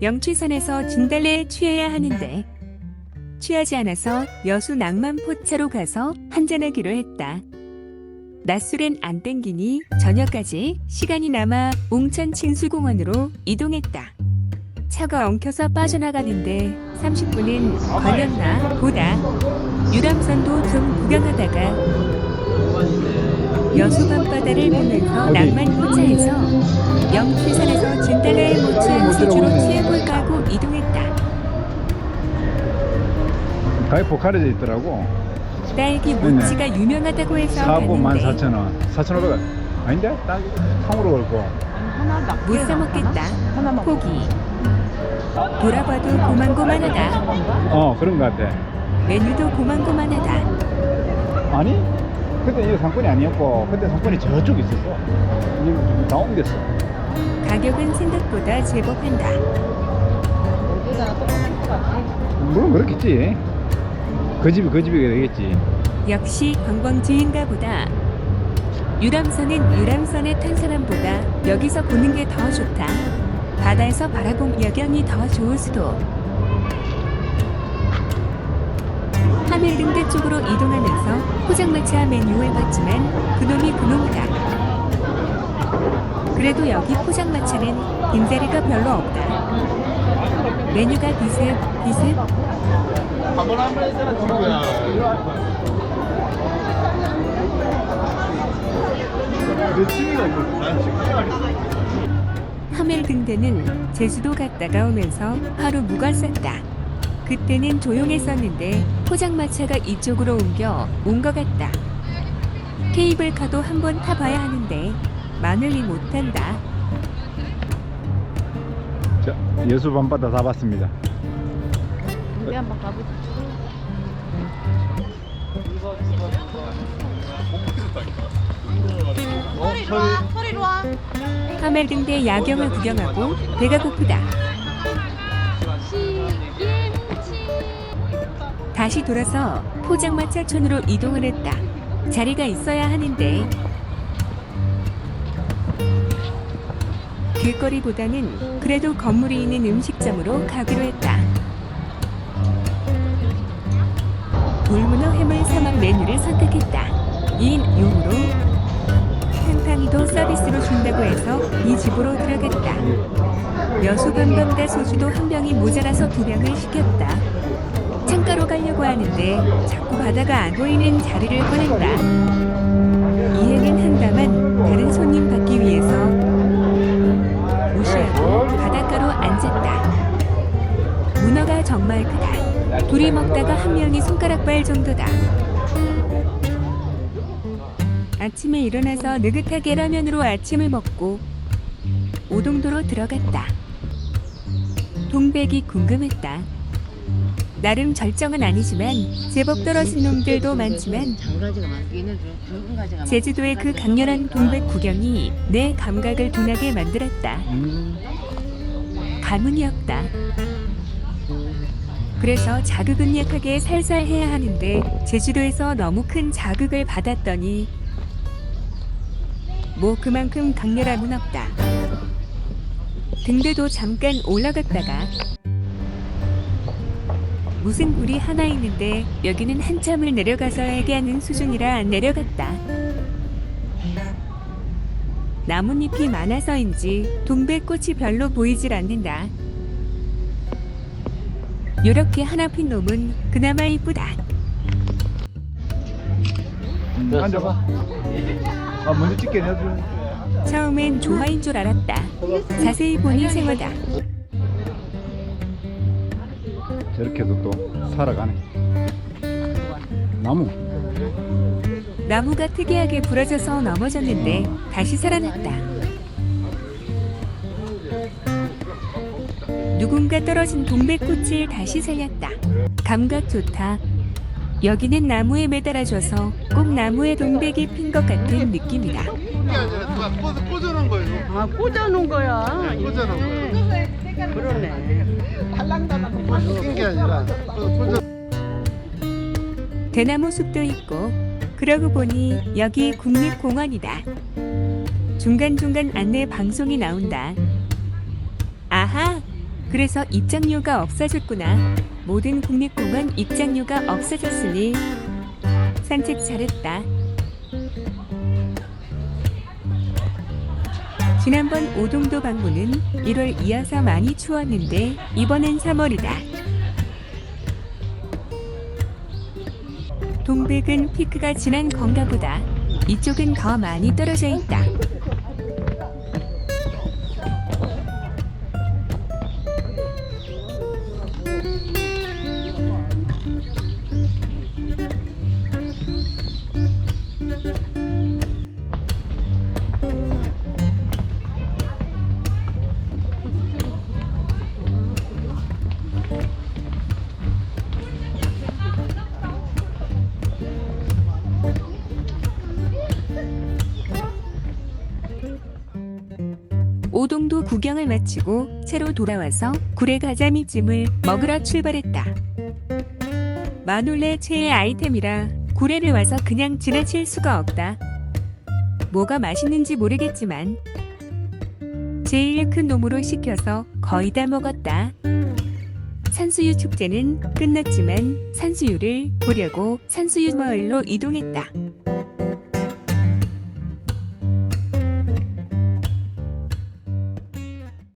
영취산에서 진달래에 취해야 하는데 취하지 않아서 여수 낭만 포차로 가서 한잔하기로 했다. 낮술엔 안 땡기니 저녁까지 시간이 남아 웅천 칭술공원으로 이동했다. 차가 엉켜서 빠져나가는데 30분은 걸렸나 보다. 유람선도 좀 구경하다가 여수 밤바다를 보면서 낭만 포차에서 영취산에서 진달래에 모친 수주로 취해볼까 하고 이동했다. 가위포 가려져 있더라고. 딸기 모찌가 유명하다고 해서 사고 갔는데 14,000원 4,500원 아닌데? 딱 통으로 걸고 못 사 먹겠다. 포기. 돌아봐도 고만고만하다. 그런 거 같아. 메뉴도 고만고만하다. 아니? 그때 이거 상권이 아니었고 그때 상권이 저쪽에 있었어. 이제 다 옮겼어. 가격은 생각보다 제법한다. 물론 그렇겠지. 그 집이 되겠지. 역시 관광지인가 보다. 유람선은 유람선에 탄 사람보다 여기서 보는 게 더 좋다. 바다에서 바라본 여경이 더 좋을 수도. 하멜등대 쪽으로 이동하면서 포장마차 메뉴를 봤지만 그놈이 그놈이다. 그래도 여기 포장마차는 빈자리가 별로 없다. 메뉴가 비슷. 하멜등대는 제주도 갔다가 오면서 하루 묵어 쌌다. 그때는 조용했었는데 포장마차가 이쪽으로 옮겨 온 것 같다. 케이블카도 한번 타봐야 하는데 마늘이 못한다. 자, 여수 밤바다 다 봤습니다. 우리 한번 가보자. 소리로 와. 하멜등대 야경을 구경하고 배가 고프다. 다시 돌아서 포장마차촌으로 이동을 했다. 자리가 있어야 하는데 길거리보다는 그래도 건물이 있는 음식점으로 가기로 했다. 돌문어 해물 사막 메뉴를 선택했다. 2인 용으로 탕탕이도 서비스로 준다고 해서 이 집으로 들어갔다. 여수 밤밤다 소주도 한 병이 모자라서 2병을 시켰다. 창가로 가려고 하는데 자꾸 바다가 안 보이는 자리를 꺼낸다. 이해는 한다만 다른 손님 받기 위해서 무시하고 바닷가로 앉았다. 문어가 정말 크다. 둘이 먹다가 한 명이 손가락발 정도다. 아침에 일어나서 느긋하게 라면으로 아침을 먹고 오동도로 들어갔다. 동백이 궁금했다. 나름 절정은 아니지만 제법 떨어진 놈들도 많지만 제주도의 그 강렬한 동백 구경이 내 감각을 둔하게 만들었다. 가문이었다. 그래서 자극은 약하게 살살 해야 하는데 제주도에서 너무 큰 자극을 받았더니 뭐 그만큼 강렬함은 없다. 등대도 잠깐 올라갔다가 무슨 굴이 하나 있는데 여기는 한참을 내려가서 얘기하는 수준이라 안 내려갔다. 나뭇잎이 많아서인지 동백꽃이 별로 보이질 않는다. 요렇게 하나 핀 놈은 그나마 이쁘다. 앉아봐. 먼저 찍게 내줘. 처음엔 조화인 줄 알았다. 자세히 보니 생화다. 저렇게도 또 살아가네. 나무가 특이하게 부러져서 넘어졌는데 다시 살아났다. 누군가 떨어진 동백꽃을 다시 살렸다. 감각 좋다. 여기는 나무에 매달아줘서 꼭 나무에 동백이 핀 것 같은 느낌이다. 이게 아니라 누가 꽂아놓은 거예요. 아, 꽂아놓은 거야. 꽂아놓은 거예요. 그러네. 낀 게 아니라 꽂아. 대나무 숲도 있고 그러고 보니 여기 국립공원이다. 중간중간 안내 방송이 나온다. 아하! 그래서 입장료가 없어졌구나. 모든 국립공원 입장료가 없어졌으니 산책 잘했다. 지난번 오동도 방문은 1월 이어서 많이 추웠는데 이번엔 3월이다. 동백은 피크가 지난 건가 보다. 이쪽은 더 많이 떨어져 있다. 오동도 구경을 마치고 채로 돌아와서 구례 가자미찜을 먹으러 출발했다. 마놀레 최애 아이템이라 구례를 와서 그냥 지나칠 수가 없다. 뭐가 맛있는지 모르겠지만 제일 큰 놈으로 시켜서 거의 다 먹었다. 산수유 축제는 끝났지만 산수유를 보려고 산수유 마을로 이동했다.